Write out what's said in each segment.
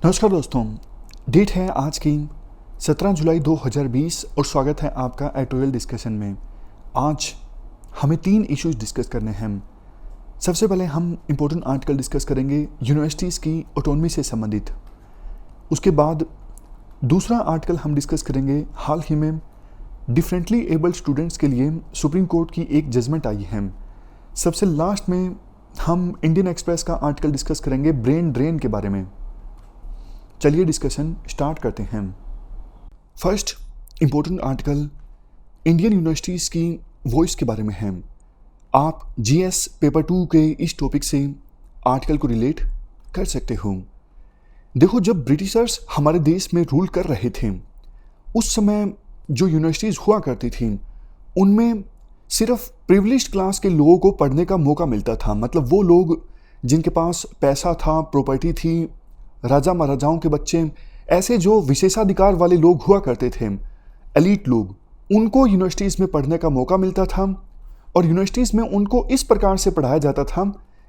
नमस्कार दोस्तों। डेट है आज की 17 जुलाई 2020 और स्वागत है आपका एडिटोरियल डिस्कशन में। आज हमें 3 इश्यूज डिस्कस करने हैं। सबसे पहले हम इम्पोर्टेंट आर्टिकल डिस्कस करेंगे यूनिवर्सिटीज़ की ऑटोनॉमी से संबंधित। उसके बाद दूसरा आर्टिकल हम डिस्कस करेंगे हाल ही में डिफरेंटली एबल्ड स्टूडेंट्स के लिए सुप्रीम कोर्ट की एक जजमेंट आई है। सबसे लास्ट में हम इंडियन एक्सप्रेस का आर्टिकल डिस्कस करेंगे ब्रेन ड्रेन के बारे में। चलिए डिस्कशन स्टार्ट करते हैं। First important article Indian universities की वॉइस के बारे में है। आप जीएस पेपर 2 के इस टॉपिक से आर्टिकल को रिलेट कर सकते हो। देखो, जब ब्रिटिशर्स हमारे देश में रूल कर रहे थे उस समय जो यूनिवर्सिटीज़ हुआ करती थी उनमें सिर्फ प्रिविलेज्ड क्लास के लोगों को पढ़ने का मौका मिलता था। मतलब वो लोग जिनके पास पैसा था, प्रॉपर्टी थी, राजा महाराजाओं के बच्चे, ऐसे जो विशेषाधिकार वाले लोग हुआ करते थे, एलीट लोग, उनको यूनिवर्सिटीज़ में पढ़ने का मौका मिलता था। और यूनिवर्सिटीज़ में उनको इस प्रकार से पढ़ाया जाता था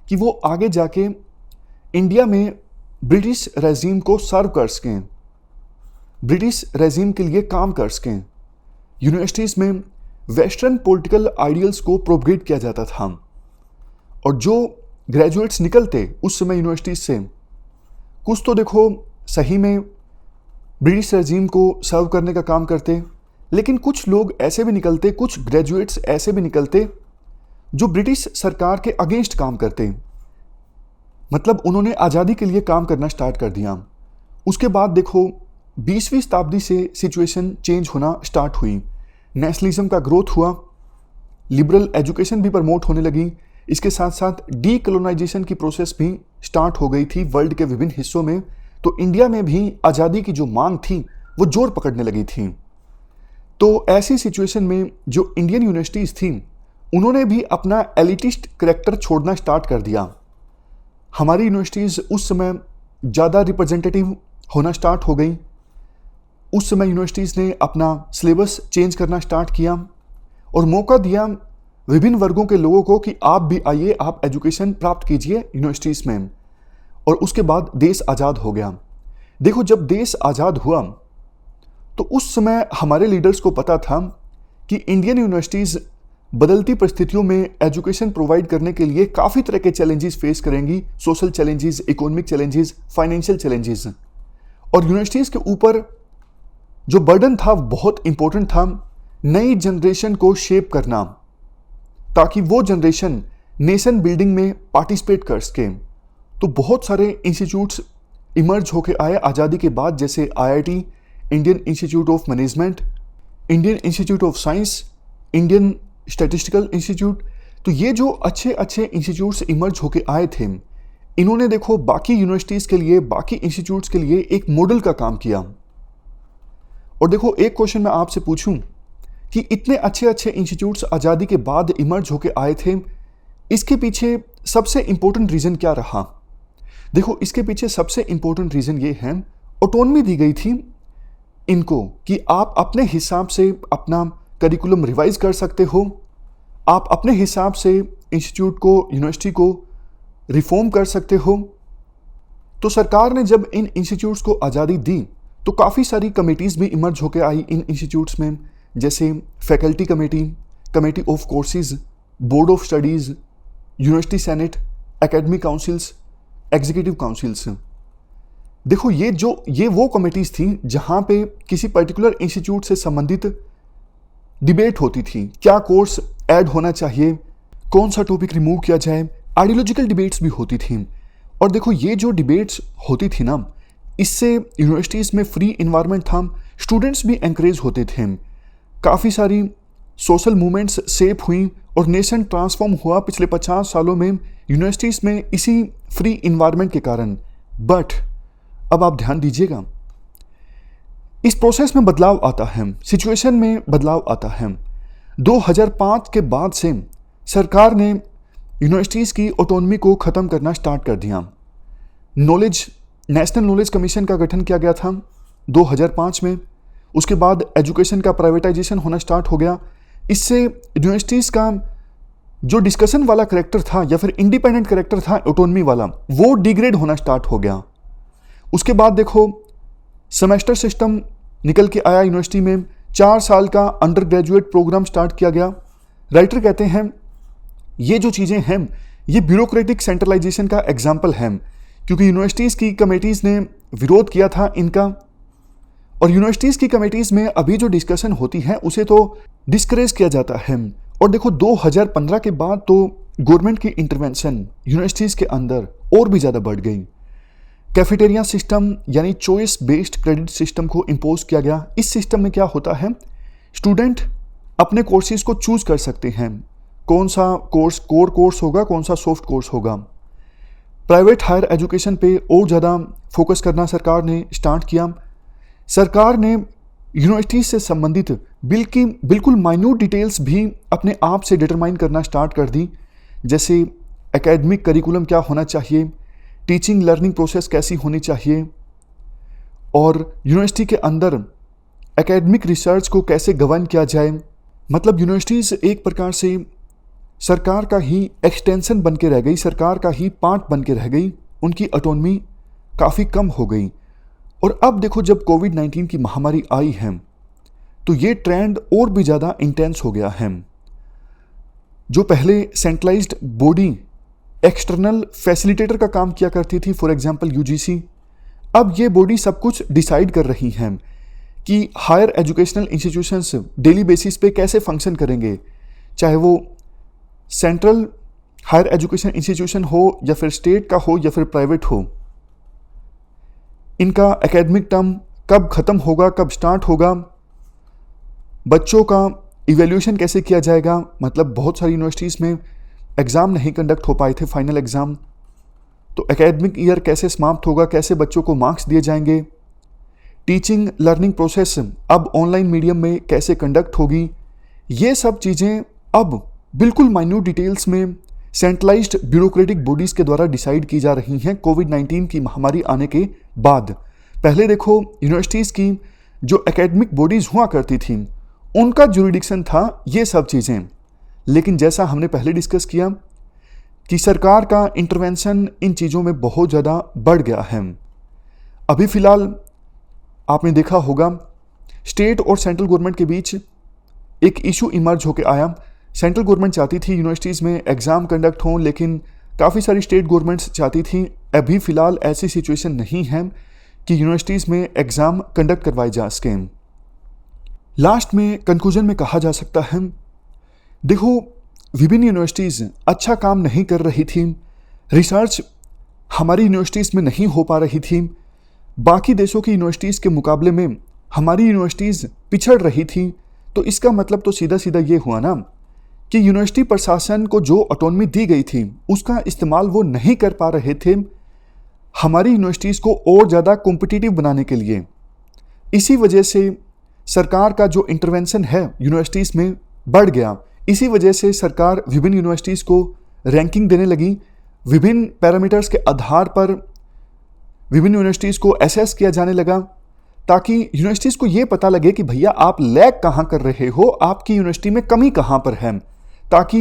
कि वो आगे जाके इंडिया में ब्रिटिश रेजीम को सर्व कर सकें, ब्रिटिश रेजीम के लिए काम कर सकें। यूनिवर्सिटीज़ में वेस्टर्न पॉलिटिकल आइडियल्स को प्रोपगेट किया जाता था। और जो ग्रेजुएट्स निकलते उस समय यूनिवर्सिटीज़ से, कुछ तो देखो सही में ब्रिटिश रेजीम को सर्व करने का काम करते, लेकिन कुछ लोग ऐसे भी निकलते, कुछ ग्रेजुएट्स ऐसे भी निकलते जो ब्रिटिश सरकार के अगेंस्ट काम करते। मतलब उन्होंने आज़ादी के लिए काम करना स्टार्ट कर दिया। उसके बाद देखो 20वीं शताब्दी से सिचुएशन चेंज होना स्टार्ट हुई। नेशनलिज्म का ग्रोथ हुआ, लिबरल एजुकेशन भी प्रमोट होने लगी। इसके साथ साथ डीकोलोनाइजेशन की प्रोसेस भी स्टार्ट हो गई थी वर्ल्ड के विभिन्न हिस्सों में। तो इंडिया में भी आज़ादी की जो मांग थी वो जोर पकड़ने लगी थी। तो ऐसी सिचुएशन में जो इंडियन यूनिवर्सिटीज़ थी उन्होंने भी अपना एलिटिस्ट करेक्टर छोड़ना स्टार्ट कर दिया। हमारी यूनिवर्सिटीज़ उस समय ज़्यादा रिप्रेजेंटेटिव होना स्टार्ट हो गई। उस समय यूनिवर्सिटीज़ ने अपना सिलेबस चेंज करना स्टार्ट किया और मौका दिया विभिन्न वर्गों के लोगों को कि आप भी आइए, आप एजुकेशन प्राप्त कीजिए यूनिवर्सिटीज़ में। और उसके बाद देश आज़ाद हो गया। देखो, जब देश आज़ाद हुआ तो उस समय हमारे लीडर्स को पता था कि इंडियन यूनिवर्सिटीज़ बदलती परिस्थितियों में एजुकेशन प्रोवाइड करने के लिए काफ़ी तरह के चैलेंजेस फेस करेंगी। Social challenges, economic challenges, financial challenges. और यूनिवर्सिटीज़ के ऊपर जो बर्डन था बहुत इंपॉर्टेंट था, नई जनरेशन को शेप करना ताकि वो जनरेशन नेशन बिल्डिंग में पार्टिसिपेट कर सके। तो बहुत सारे इंस्टीट्यूट्स इमर्ज होके आए आज़ादी के बाद, जैसे IIT, Indian institute of management, Indian institute of science, Indian statistical institute. तो ये जो अच्छे अच्छे इंस्टीट्यूट्स इमर्ज होके आए थे, इन्होंने देखो बाकी यूनिवर्सिटीज़ के लिए, बाकी इंस्टीट्यूट्स के लिए एक मॉडल का काम किया। और देखो, एक क्वेश्चन मैं आपसे पूछूं कि इतने अच्छे अच्छे इंस्टीट्यूट्स आज़ादी के बाद इमर्ज होके आए थे, इसके पीछे सबसे इंपॉर्टेंट रीज़न क्या रहा? देखो, इसके पीछे सबसे इंपॉर्टेंट रीज़न ये है, ऑटोनॉमी दी गई थी इनको कि आप अपने हिसाब से अपना करिकुलम रिवाइज कर सकते हो, आप अपने हिसाब से इंस्टीट्यूट को, यूनिवर्सिटी को रिफॉर्म कर सकते हो। तो सरकार ने जब इन इंस्टीट्यूट्स को आज़ादी दी तो काफ़ी सारी कमेटीज़ भी इमर्ज होकर आई इन इंस्टीट्यूट्स में, जैसे faculty committee, committee of courses, board of studies, university senate, academic councils, executive councils. देखो, ये वो कमेटीज़ थी जहाँ पे किसी पर्टिकुलर इंस्टीट्यूट से संबंधित डिबेट होती थी, क्या कोर्स ऐड होना चाहिए, कौन सा टॉपिक रिमूव किया जाए, आइडियोलॉजिकल डिबेट्स भी होती थी। और देखो, ये जो डिबेट्स होती थी ना, इससे यूनिवर्सिटीज़ में फ्री इन्वायरमेंट था, स्टूडेंट्स भी एंकरेज होते थे, काफ़ी सारी सोशल मूवमेंट्स शेप हुई और नेशन ट्रांसफॉर्म हुआ पिछले 50 सालों में यूनिवर्सिटीज़ में इसी फ्री इन्वायरमेंट के कारण। बट अब आप ध्यान दीजिएगा, इस प्रोसेस में बदलाव आता है, सिचुएशन में बदलाव आता है। 2005 के बाद से सरकार ने यूनिवर्सिटीज़ की ऑटोनॉमी को ख़त्म करना स्टार्ट कर दिया। नेशनल नॉलेज कमीशन का गठन किया गया था 2005 में। उसके बाद एजुकेशन का प्राइवेटाइजेशन होना स्टार्ट हो गया। इससे यूनिवर्सिटीज़ का जो डिस्कशन वाला करेक्टर था या फिर इंडिपेंडेंट करेक्टर था ऑटोनॉमी वाला, वो डिग्रेड होना स्टार्ट हो गया। उसके बाद देखो सेमेस्टर सिस्टम निकल के आया यूनिवर्सिटी में, 4 साल का अंडर ग्रेजुएट प्रोग्राम स्टार्ट किया गया। राइटर कहते हैं ये जो चीज़ें हैं ये ब्यूरोक्रेटिक सेंट्रलाइजेशन का एग्जाम्पल है, क्योंकि यूनिवर्सिटीज़ की कमेटीज़ ने विरोध किया था इनका, और यूनिवर्सिटीज़ की कमेटीज़ में अभी जो डिस्कशन होती है उसे तो डिस्करेज किया जाता है। और देखो 2015 के बाद तो गवर्नमेंट की इंटरवेंशन यूनिवर्सिटीज़ के अंदर और भी ज़्यादा बढ़ गई। कैफेटेरिया सिस्टम यानी चॉइस बेस्ड क्रेडिट सिस्टम को इम्पोज किया गया। इस सिस्टम में क्या होता है, स्टूडेंट अपने कोर्सेज को चूज कर सकते हैं, कौन सा कोर्स कोर कोर्स होगा, कौन सा सॉफ्ट कोर्स होगा। प्राइवेट हायर एजुकेशन पे और ज़्यादा फोकस करना सरकार ने स्टार्ट किया। सरकार ने यूनिवर्सिटी से संबंधित बिल्कुल माइन्यूट डिटेल्स भी अपने आप से डिटरमाइन करना स्टार्ट कर दी, जैसे एकेडमिक करिकुलम क्या होना चाहिए, टीचिंग लर्निंग प्रोसेस कैसी होनी चाहिए, और यूनिवर्सिटी के अंदर एकेडमिक रिसर्च को कैसे गवर्न किया जाए। मतलब यूनिवर्सिटीज़ एक प्रकार से सरकार का ही एक्सटेंशन बन के रह गई, सरकार का ही पार्ट बन के रह गई, उनकी ऑटोनॉमी काफ़ी कम हो गई। और अब देखो जब कोविड-19 की महामारी आई है तो ये ट्रेंड और भी ज़्यादा इंटेंस हो गया है। जो पहले सेंट्रलाइज्ड बॉडी एक्सटर्नल फैसिलिटेटर का काम किया करती थी, फॉर एग्जांपल यूजीसी, अब ये बॉडी सब कुछ डिसाइड कर रही हैं कि higher educational institutions daily basis पे कैसे फंक्शन करेंगे, चाहे वो सेंट्रल हायर एजुकेशन इंस्टीट्यूशन हो या फिर स्टेट का हो या फिर प्राइवेट हो। इनका एकेडमिक टर्म कब ख़त्म होगा, कब स्टार्ट होगा, बच्चों का इवैल्यूएशन कैसे किया जाएगा। मतलब बहुत सारी यूनिवर्सिटीज़ में एग्ज़ाम नहीं कंडक्ट हो पाए थे, फाइनल एग्ज़ाम, तो एकेडमिक ईयर कैसे समाप्त होगा, कैसे बच्चों को मार्क्स दिए जाएंगे, टीचिंग लर्निंग प्रोसेस अब ऑनलाइन मीडियम में कैसे कंडक्ट होगी। ये सब चीज़ें अब बिल्कुल माइन्यूट डिटेल्स में सेंट्रलाइज्ड ब्यूरोक्रेटिक बॉडीज़ के द्वारा डिसाइड की जा रही हैं कोविड-19 की महामारी आने के बाद। पहले देखो यूनिवर्सिटीज़ की जो एकेडमिक बॉडीज़ हुआ करती थी उनका ज्यूरिडिक्शन था ये सब चीज़ें, लेकिन जैसा हमने पहले डिस्कस किया कि सरकार का इंटरवेंशन इन चीज़ों में बहुत ज़्यादा बढ़ गया है। अभी फ़िलहाल आपने देखा होगा स्टेट और सेंट्रल गवर्नमेंट के बीच एक इशू इमर्ज होकर आया। सेंट्रल गवर्नमेंट चाहती थी यूनिवर्सिटीज़ में एग्ज़ाम कंडक्ट हों, लेकिन काफ़ी सारी स्टेट गवर्नमेंट्स चाहती थी। अभी फ़िलहाल ऐसी सिचुएशन नहीं है कि यूनिवर्सिटीज़ में एग्ज़ाम कंडक्ट करवाए जा सकें। लास्ट में कंक्लूजन में कहा जा सकता है, देखो विभिन्न यूनिवर्सिटीज़ अच्छा काम नहीं कर रही थी, रिसर्च हमारी यूनिवर्सिटीज़ में नहीं हो पा रही थी, बाकी देशों की यूनिवर्सिटीज़ के मुकाबले में हमारी यूनिवर्सिटीज़ पिछड़ रही थी। तो इसका मतलब तो सीधा सीधा ये हुआ ना कि यूनिवर्सिटी प्रशासन को जो ऑटोनॉमी दी गई थी उसका इस्तेमाल वो नहीं कर पा रहे थे हमारी यूनिवर्सिटीज़ को और ज़्यादा कॉम्पिटिटिव बनाने के लिए। इसी वजह से सरकार का जो इंटरवेंशन है यूनिवर्सिटीज़ में बढ़ गया। इसी वजह से सरकार विभिन्न यूनिवर्सिटीज़ को रैंकिंग देने लगी, विभिन्न पैरामीटर्स के आधार पर विभिन्न यूनिवर्सिटीज़ को असेस किया जाने लगा, ताकि यूनिवर्सिटीज़ को ये पता लगे कि भैया आप लैग कहाँ कर रहे हो, आपकी यूनिवर्सिटी में कमी कहाँ पर है, ताकि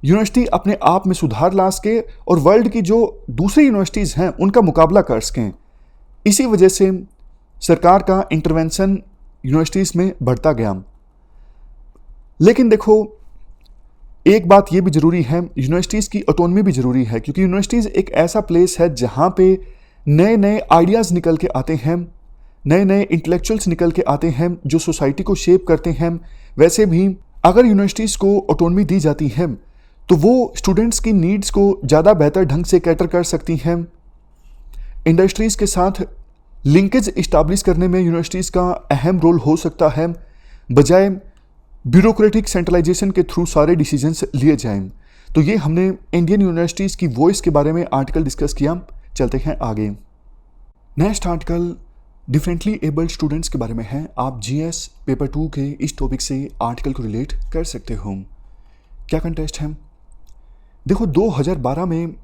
यूनिवर्सिटी अपने आप में सुधार ला सके और वर्ल्ड की जो दूसरी यूनिवर्सिटीज़ हैं उनका मुकाबला कर सकें। इसी वजह से सरकार का इंटरवेंशन यूनिवर्सिटीज़ में बढ़ता गया। लेकिन देखो एक बात ये भी ज़रूरी है, यूनिवर्सिटीज़ की ऑटोनॉमी भी ज़रूरी है, क्योंकि यूनिवर्सिटीज़ एक ऐसा प्लेस है जहाँ पे नए नए आइडियाज़ निकल के आते हैं, नए नए इंटेलेक्चुअल्स निकल के आते हैं जो सोसाइटी को शेप करते हैं। वैसे भी अगर यूनिवर्सिटीज़ को ऑटोनॉमी दी जाती है तो वो स्टूडेंट्स की नीड्स को ज़्यादा बेहतर ढंग से कैटर कर सकती हैं। इंडस्ट्रीज़ के साथ लिंकेज इस्टाब्लिश करने में यूनिवर्सिटीज़ का अहम रोल हो सकता है, बजाय ब्यूरोक्रेटिक सेंट्रलाइजेशन के थ्रू सारे डिसीजंस लिए जाएं। तो ये हमने इंडियन यूनिवर्सिटीज़ की वॉइस के बारे में आर्टिकल डिस्कस किया। चलते हैं आगे। Next article differently abled students के बारे में है। आप जीएस पेपर 2 के इस टॉपिक से आर्टिकल को रिलेट कर सकते हो। क्या कंटेस्ट है? देखो 2012 में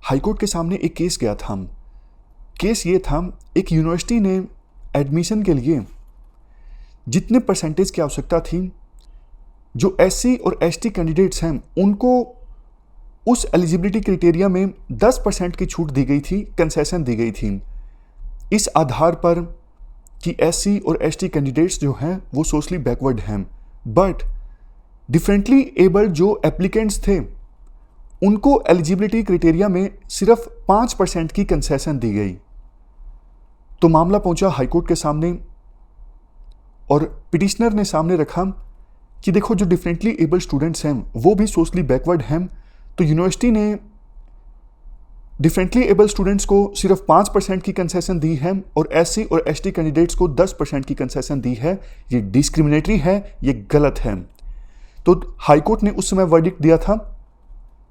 हाईकोर्ट के सामने एक केस गया था। केस ये था, एक यूनिवर्सिटी ने एडमिशन के लिए जितने परसेंटेज की आवश्यकता थी, जो एससी और एसटी कैंडिडेट्स हैं उनको उस एलिजिबिलिटी क्राइटेरिया में 10% की छूट दी गई थी, कंसेशन दी गई थी। इस आधार पर कि एससी और एसटी कैंडिडेट्स जो हैं वो सोशली बैकवर्ड हैं, बट डिफरेंटली एबल्ड जो एप्लीकेंट्स थे उनको एलिजिबिलिटी क्राइटेरिया में सिर्फ 5% की कंसेशन दी गई। तो मामला पहुंचा हाईकोर्ट के सामने और पिटिशनर ने सामने रखा कि देखो जो डिफरेंटली एबल्ड स्टूडेंट्स हैं वो भी सोशली बैकवर्ड हैं, तो यूनिवर्सिटी ने डिफरेंटली एबल्ड स्टूडेंट्स को सिर्फ 5% की कंसेशन दी है और एससी और एसटी कैंडिडेट्स को 10% की कंसेशन दी है। ये डिस्क्रिमिनेटरी है, ये गलत है। तो हाईकोर्ट ने उस समय वर्डिक्ट दिया था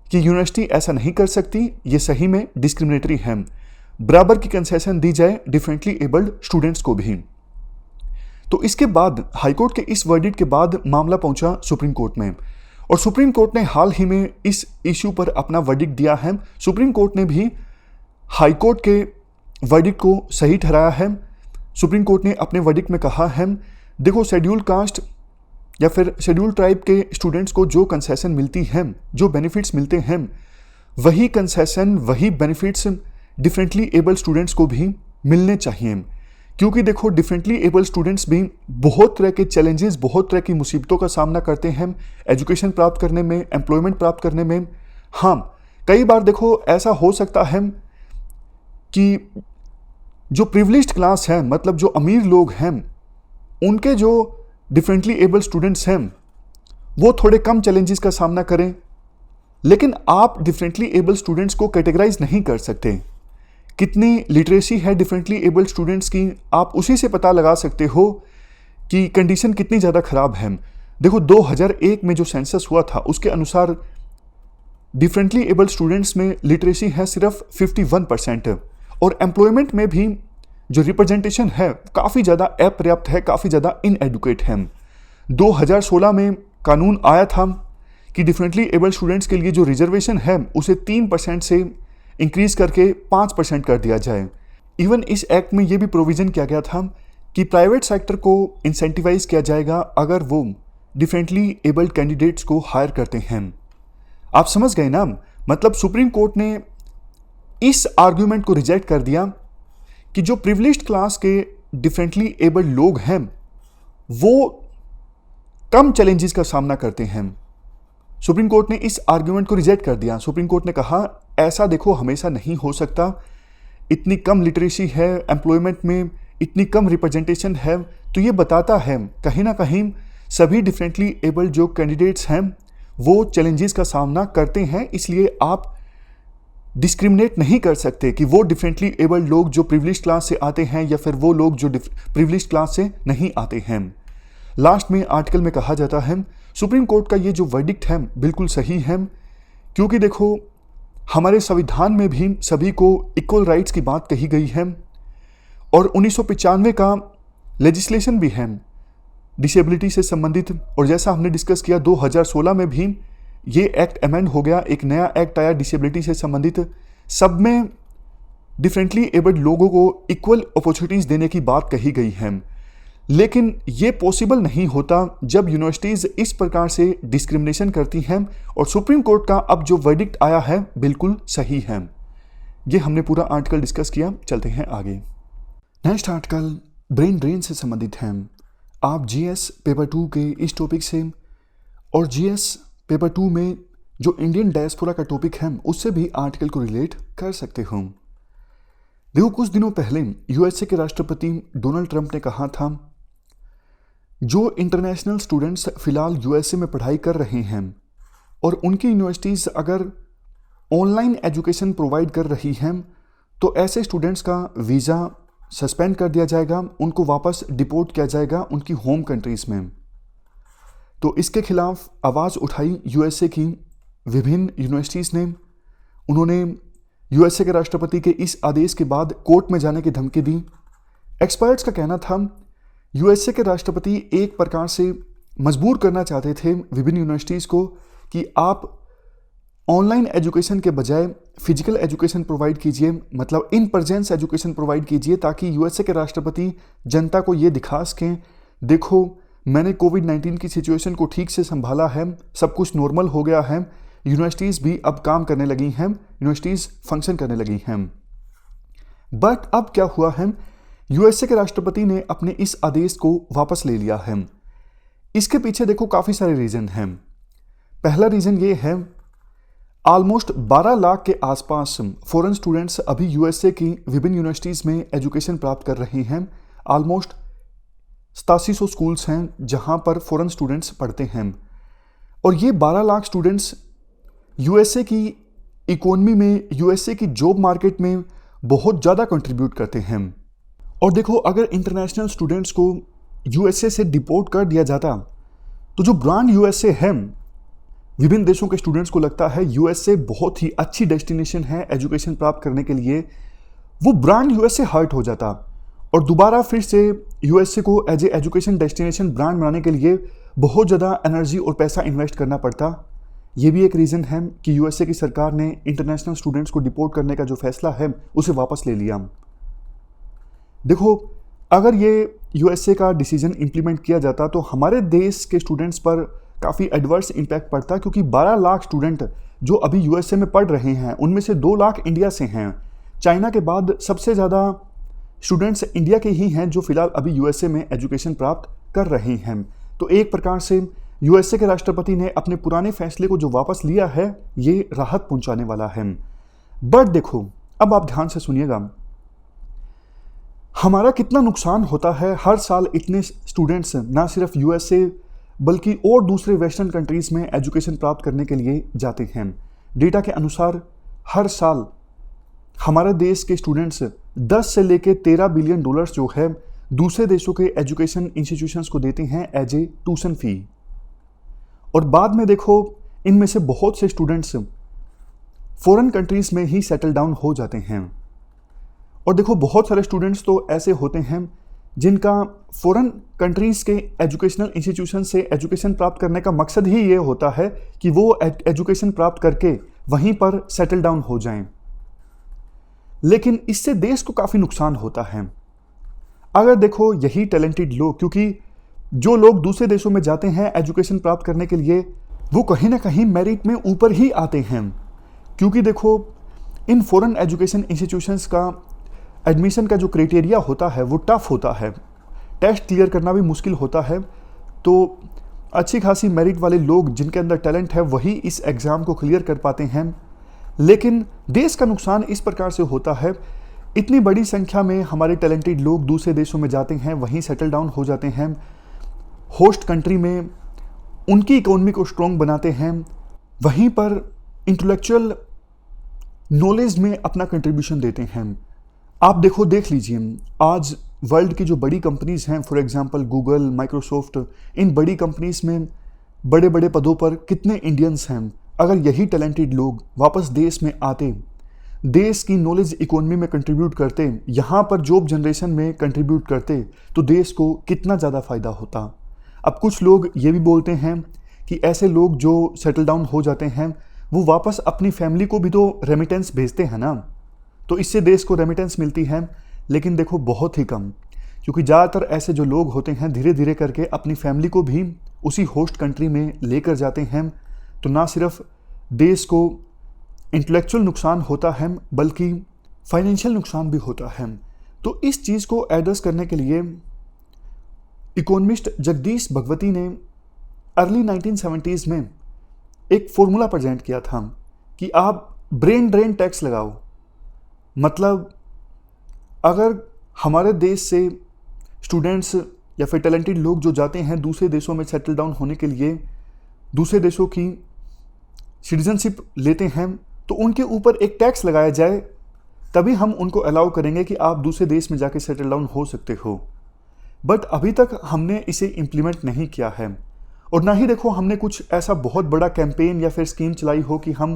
कि यूनिवर्सिटी ऐसा नहीं कर सकती, ये सही में डिस्क्रिमिनेटरी है, बराबर की कंसेशन दी जाए डिफरेंटली एबल्ड स्टूडेंट्स को भी। तो इसके बाद हाईकोर्ट के इस वर्डिक्ट के बाद मामला पहुंचा सुप्रीम कोर्ट में और सुप्रीम कोर्ट ने हाल ही में इस इश्यू पर अपना वर्डिक्ट दिया है। सुप्रीम कोर्ट ने भी हाईकोर्ट के वर्डिक्ट को सही ठहराया है। सुप्रीम कोर्ट ने अपने वर्डिक्ट में कहा है, देखो शेड्यूल कास्ट या फिर शेड्यूल ट्राइब के स्टूडेंट्स को जो कंसेशन मिलती हैं, जो बेनिफिट्स मिलते हैं, वही कंसेशन वही बेनिफिट्स डिफरेंटली एबल्ड स्टूडेंट्स को भी मिलने चाहिए। क्योंकि देखो डिफरेंटली एबल्ड स्टूडेंट्स भी बहुत तरह के चैलेंजेस, बहुत तरह की मुसीबतों का सामना करते हैं एजुकेशन प्राप्त करने में, एम्प्लॉयमेंट प्राप्त करने में। हाँ, कई बार देखो ऐसा हो सकता है कि जो प्रिविलेज्ड क्लास है, मतलब जो अमीर लोग हैं, उनके जो डिफरेंटली एबल्ड स्टूडेंट्स हैं वो थोड़े कम चैलेंजेस का सामना करें, लेकिन आप डिफरेंटली एबल्ड स्टूडेंट्स को कैटेगराइज नहीं कर सकते। कितनी लिटरेसी है डिफरेंटली एबल्ड स्टूडेंट्स की, आप उसी से पता लगा सकते हो कि कंडीशन कितनी ज़्यादा ख़राब है। देखो 2001 में जो सेंसस हुआ था उसके अनुसार डिफरेंटली एबल्ड स्टूडेंट्स में लिटरेसी है सिर्फ 51% और एम्प्लॉयमेंट में भी जो रिप्रेजेंटेशन है काफ़ी ज़्यादा अपर्याप्त है, काफ़ी ज़्यादा इनएडुकेट है। 2016 में कानून आया था कि डिफरेंटली एबल्ड स्टूडेंट्स के लिए जो रिजर्वेशन है उसे 3% से इंक्रीज करके 5% कर दिया जाए। इवन इस एक्ट में यह भी प्रोविजन किया गया था कि प्राइवेट सेक्टर को इंसेंटिवाइज किया जाएगा अगर वो डिफरेंटली एबल्ड कैंडिडेट्स को हायर करते हैं। आप समझ गए ना, मतलब सुप्रीम कोर्ट ने इस आर्ग्यूमेंट को रिजेक्ट कर दिया कि जो प्रिविलेज्ड क्लास के डिफरेंटली एबल्ड लोग हैं वो कम चैलेंजेस का सामना करते हैं। सुप्रीम कोर्ट ने इस आर्ग्यूमेंट को रिजेक्ट कर दिया। सुप्रीम कोर्ट ने कहा ऐसा देखो हमेशा नहीं हो सकता, इतनी कम लिटरेसी है, एम्प्लॉयमेंट में इतनी कम रिप्रेजेंटेशन है, तो ये बताता है कहीं ना कहीं सभी डिफरेंटली एबल्ड जो कैंडिडेट्स हैं वो चैलेंजेस का सामना करते हैं। इसलिए आप डिस्क्रिमिनेट नहीं कर सकते कि वो डिफरेंटली एबल्ड लोग जो प्रिविलेज्ड क्लास से आते हैं या फिर वो लोग जो प्रिविलेज्ड क्लास से नहीं आते हैं। लास्ट में आर्टिकल में कहा जाता है सुप्रीम कोर्ट का ये जो वर्डिक्ट है बिल्कुल सही है, क्योंकि देखो हमारे संविधान में भी सभी को इक्वल राइट्स की बात कही गई है और 1995 का लेजिस्लेशन भी है डिसेबिलिटी से संबंधित, और जैसा हमने डिस्कस किया 2016 में भी ये एक्ट अमेंड हो गया, एक नया एक्ट आया डिसेबिलिटी से संबंधित। सब में डिफरेंटली एबल्ड लोगों को इक्वल अपॉर्चुनिटीज़ देने की बात कही गई है, लेकिन ये पॉसिबल नहीं होता जब यूनिवर्सिटीज़ इस प्रकार से डिस्क्रिमिनेशन करती हैं। और सुप्रीम कोर्ट का अब जो वर्डिक्ट आया है बिल्कुल सही है। ये हमने पूरा आर्टिकल डिस्कस किया, चलते हैं आगे। नेक्स्ट आर्टिकल ब्रेन ड्रेन से संबंधित है। आप जीएस पेपर 2 के इस टॉपिक से और जीएस पेपर 2 में जो इंडियन डायस्पोरा का टॉपिक है उससे भी आर्टिकल को रिलेट कर सकते हो। देखो कुछ दिनों पहले यूएसए के राष्ट्रपति डोनाल्ड ट्रंप ने कहा था जो इंटरनेशनल स्टूडेंट्स फिलहाल यूएसए में पढ़ाई कर रहे हैं और उनकी यूनिवर्सिटीज़ अगर ऑनलाइन एजुकेशन प्रोवाइड कर रही हैं तो ऐसे स्टूडेंट्स का वीज़ा सस्पेंड कर दिया जाएगा, उनको वापस डिपोर्ट किया जाएगा उनकी होम कंट्रीज़ में। तो इसके खिलाफ आवाज़ उठाई यूएसए की विभिन्न यूनिवर्सिटीज़ ने। उन्होंने यूएसए के राष्ट्रपति के इस आदेश के बाद कोर्ट में जाने की धमकी दी। एक्सपर्ट्स का कहना था यूएसए के राष्ट्रपति एक प्रकार से मजबूर करना चाहते थे विभिन्न यूनिवर्सिटीज़ को कि आप ऑनलाइन एजुकेशन के बजाय फिजिकल एजुकेशन प्रोवाइड कीजिए, मतलब इन प्रेजेंस एजुकेशन प्रोवाइड कीजिए, ताकि यूएसए के राष्ट्रपति जनता को ये दिखा सकें देखो मैंने कोविड-19 की सिचुएशन को ठीक से संभाला है, सब कुछ नॉर्मल हो गया है, यूनिवर्सिटीज़ भी अब काम करने लगी हैं, यूनिवर्सिटीज़ फंक्शन करने लगी हैं। बट अब क्या हुआ है, यूएसए के राष्ट्रपति ने अपने इस आदेश को वापस ले लिया है। इसके पीछे देखो काफ़ी सारे रीज़न हैं। पहला रीज़न ये है, ऑलमोस्ट 12 लाख के आसपास फॉरेन स्टूडेंट्स अभी यूएसए की विभिन्न यूनिवर्सिटीज़ में एजुकेशन प्राप्त कर रहे हैं। ऑलमोस्ट 8700 स्कूल्स हैं जहां पर फॉरेन स्टूडेंट्स पढ़ते हैं, और ये 12 लाख स्टूडेंट्स यूएसए की इकोनॉमी में, यूएसए की जॉब मार्केट में बहुत ज़्यादा कंट्रीब्यूट करते हैं। और देखो, अगर इंटरनेशनल स्टूडेंट्स को यूएसए से डिपोर्ट कर दिया जाता तो जो ब्रांड यूएसए है, विभिन्न देशों के स्टूडेंट्स को लगता है यूएसए बहुत ही अच्छी डेस्टिनेशन है एजुकेशन प्राप्त करने के लिए, वो ब्रांड यूएसए हर्ट हो जाता और दोबारा फिर से यूएसए को as a education destination brand बनाने के लिए बहुत ज़्यादा एनर्जी और पैसा इन्वेस्ट करना पड़ता। ये भी एक रीज़न है कि यूएसए की सरकार ने इंटरनेशनल स्टूडेंट्स को डिपोर्ट करने का जो फैसला है उसे वापस ले लिया। देखो, अगर ये यूएसए का डिसीजन इम्प्लीमेंट किया जाता तो हमारे देश के स्टूडेंट्स पर काफ़ी एडवर्स इम्पैक्ट पड़ता, क्योंकि 12 लाख स्टूडेंट जो अभी यूएसए में पढ़ रहे हैं उनमें से 2 लाख इंडिया से हैं। चाइना के बाद सबसे ज़्यादा स्टूडेंट्स इंडिया के ही हैं जो फिलहाल अभी यूएसए में एजुकेशन प्राप्त कर रहे हैं। तो एक प्रकार से यूएसए के राष्ट्रपति ने अपने पुराने फैसले को जो वापस लिया है, ये राहत पहुंचाने वाला है। बट देखो, अब आप ध्यान से सुनिएगा, हमारा कितना नुकसान होता है हर साल इतने स्टूडेंट्स ना सिर्फ यूएसए बल्कि और दूसरे वेस्टर्न कंट्रीज में एजुकेशन प्राप्त करने के लिए जाते हैं। डेटा के अनुसार हर साल हमारे देश के स्टूडेंट्स 10 से लेकर 13 बिलियन डॉलर्स जो है दूसरे देशों के एजुकेशन इंस्टीट्यूशंस को देते हैं एज ए ट्यूशन फी। और बाद में देखो, इनमें से बहुत से स्टूडेंट्स फॉरेन कंट्रीज में ही सेटल डाउन हो जाते हैं। और देखो, बहुत सारे स्टूडेंट्स तो ऐसे होते हैं जिनका फॉरेन कंट्रीज़ के एजुकेशनल इंस्टीट्यूशन से एजुकेशन प्राप्त करने का मकसद ही ये होता है कि वो एजुकेशन प्राप्त करके वहीं पर सेटल डाउन हो जाएं। लेकिन इससे देश को काफ़ी नुकसान होता है। अगर देखो, यही टैलेंटेड लोग, क्योंकि जो लोग दूसरे देशों में जाते हैं एजुकेशन प्राप्त करने के लिए, वो कहीं ना कहीं मेरिट में ऊपर ही आते हैं, क्योंकि देखो, इन फॉरेन एजुकेशन इंस्टीट्यूशंस का एडमिशन का जो क्राइटेरिया होता है वो टफ होता है, टेस्ट क्लियर करना भी मुश्किल होता है। तो अच्छी खासी मेरिट वाले लोग जिनके अंदर टैलेंट है वही इस एग्ज़ाम को क्लियर कर पाते हैं। लेकिन देश का नुकसान इस प्रकार से होता है, इतनी बड़ी संख्या में हमारे टैलेंटेड लोग दूसरे देशों में जाते हैं, वहीं सेटल डाउन हो जाते हैं, होस्ट कंट्री में उनकी इकोनॉमी को स्ट्रॉन्ग बनाते हैं, वहीं पर इंटेलेक्चुअल नॉलेज में अपना कंट्रीब्यूशन देते हैं। आप देखो, देख लीजिए, आज वर्ल्ड की जो बड़ी कंपनीज़ हैं, फॉर एग्जांपल गूगल, माइक्रोसॉफ्ट, इन बड़ी कंपनीज़ में बड़े बड़े पदों पर कितने इंडियंस हैं। अगर यही टैलेंटेड लोग वापस देश में आते, देश की नॉलेज इकोनॉमी में कंट्रीब्यूट करते, यहाँ पर जॉब जनरेशन में कंट्रीब्यूट करते, तो देश को कितना ज़्यादा फ़ायदा होता। अब कुछ लोग ये भी बोलते हैं कि ऐसे लोग जो सेटल डाउन हो जाते हैं वो वापस अपनी फैमिली को भी तो रेमिटेंस भेजते हैं ना, तो इससे देश को रेमिटेंस मिलती है। लेकिन देखो, बहुत ही कम, क्योंकि ज़्यादातर ऐसे जो लोग होते हैं धीरे धीरे करके अपनी फैमिली को भी उसी होस्ट कंट्री में लेकर जाते हैं। तो ना सिर्फ देश को इंटेलेक्चुअल नुकसान होता है बल्कि फाइनेंशियल नुकसान भी होता है। तो इस चीज़ को एड्रेस करने के लिए इकोनॉमिस्ट जगदीश भगवती ने अर्ली 1970s में एक फॉर्मूला प्रेजेंट किया था कि आप ब्रेन ड्रेन टैक्स लगाओ। मतलब अगर हमारे देश से स्टूडेंट्स या फिर टैलेंटेड लोग जो जाते हैं दूसरे देशों में सेटल डाउन होने के लिए, दूसरे देशों की सिटीजनशिप लेते हैं, तो उनके ऊपर एक टैक्स लगाया जाए, तभी हम उनको अलाउ करेंगे कि आप दूसरे देश में जाके सेटल डाउन हो सकते हो। बट अभी तक हमने इसे इम्प्लीमेंट नहीं किया है, और ना ही देखो हमने कुछ ऐसा बहुत बड़ा कैंपेन या फिर स्कीम चलाई हो कि हम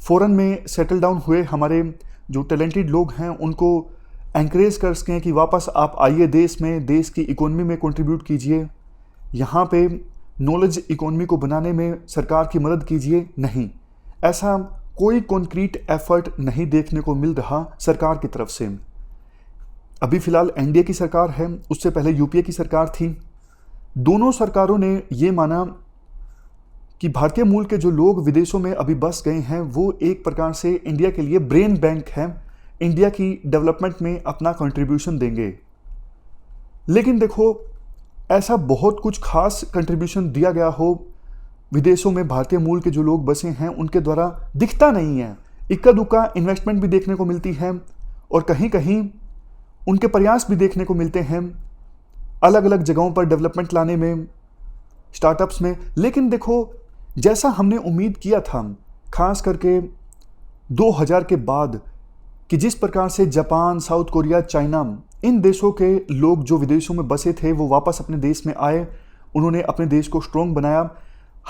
फ़ॉरेन में सेटल डाउन हुए हमारे जो टैलेंटेड लोग हैं उनको एंकरेज कर सकें कि वापस आप आइए देश में, देश की इकोनॉमी में कंट्रीब्यूट कीजिए, यहाँ पे नॉलेज इकोनॉमी को बनाने में सरकार की मदद कीजिए। नहीं, ऐसा कोई कॉन्क्रीट एफर्ट नहीं देखने को मिल रहा सरकार की तरफ से। अभी फ़िलहाल एनडीए की सरकार है, उससे पहले यूपीए की सरकार थी। दोनों सरकारों ने ये माना कि भारतीय मूल के जो लोग विदेशों में अभी बस गए हैं वो एक प्रकार से इंडिया के लिए ब्रेन बैंक है, इंडिया की डेवलपमेंट में अपना कंट्रीब्यूशन देंगे। लेकिन देखो, ऐसा बहुत कुछ खास कंट्रीब्यूशन दिया गया हो विदेशों में भारतीय मूल के जो लोग बसे हैं उनके द्वारा दिखता नहीं है। इक्का दुक्का इन्वेस्टमेंट भी देखने को मिलती है और कहीं कहीं उनके प्रयास भी देखने को मिलते हैं अलग अलग जगहों पर डेवलपमेंट लाने में, स्टार्टअप्स में। लेकिन देखो, जैसा हमने उम्मीद किया था खास करके 2000 के बाद कि जिस प्रकार से जापान, साउथ कोरिया, चाइना, इन देशों के लोग जो विदेशों में बसे थे वो वापस अपने देश में आए, उन्होंने अपने देश को स्ट्रॉन्ग बनाया।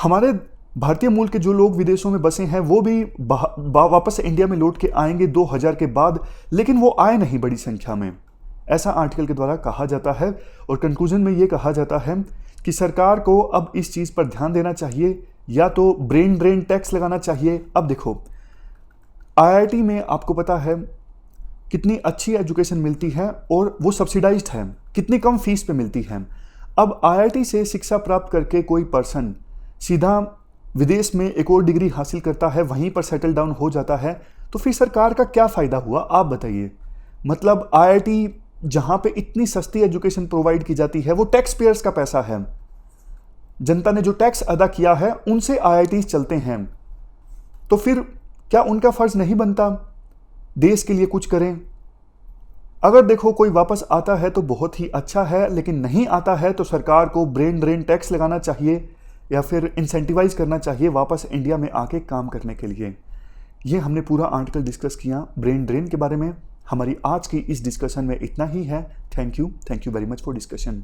हमारे भारतीय मूल के जो लोग विदेशों में बसे हैं वो भी वापस इंडिया में लौट के आएंगे 2000 के बाद, लेकिन वो आए नहीं बड़ी संख्या में, ऐसा आर्टिकल के द्वारा कहा जाता है। और कंक्लूजन में ये कहा जाता है कि सरकार को अब इस चीज़ पर ध्यान देना चाहिए, या तो ब्रेन ड्रेन टैक्स लगाना चाहिए। अब देखो, आईआईटी में आपको पता है कितनी अच्छी एजुकेशन मिलती है और वो सब्सिडाइज्ड है, कितनी कम फीस पे मिलती है। अब आईआईटी से शिक्षा प्राप्त करके कोई पर्सन सीधा विदेश में एक और डिग्री हासिल करता है, वहीं पर सेटल डाउन हो जाता है, तो फिर सरकार का क्या फ़ायदा हुआ आप बताइए। मतलब आईआईटी जहाँ पे इतनी सस्ती एजुकेशन प्रोवाइड की जाती है वो टैक्स पेयर्स का पैसा है, जनता ने जो टैक्स अदा किया है उनसे आईआईटीज चलते हैं, तो फिर क्या उनका फर्ज नहीं बनता देश के लिए कुछ करें? अगर देखो कोई वापस आता है तो बहुत ही अच्छा है, लेकिन नहीं आता है तो सरकार को ब्रेन ड्रेन टैक्स लगाना चाहिए या फिर इंसेंटिवाइज करना चाहिए वापस इंडिया में आके काम करने के लिए। ये हमने पूरा आर्टिकल डिस्कस किया ब्रेन ड्रेन के बारे में। हमारी आज की इस डिस्कशन में इतना ही है। Thank you very much for discussion.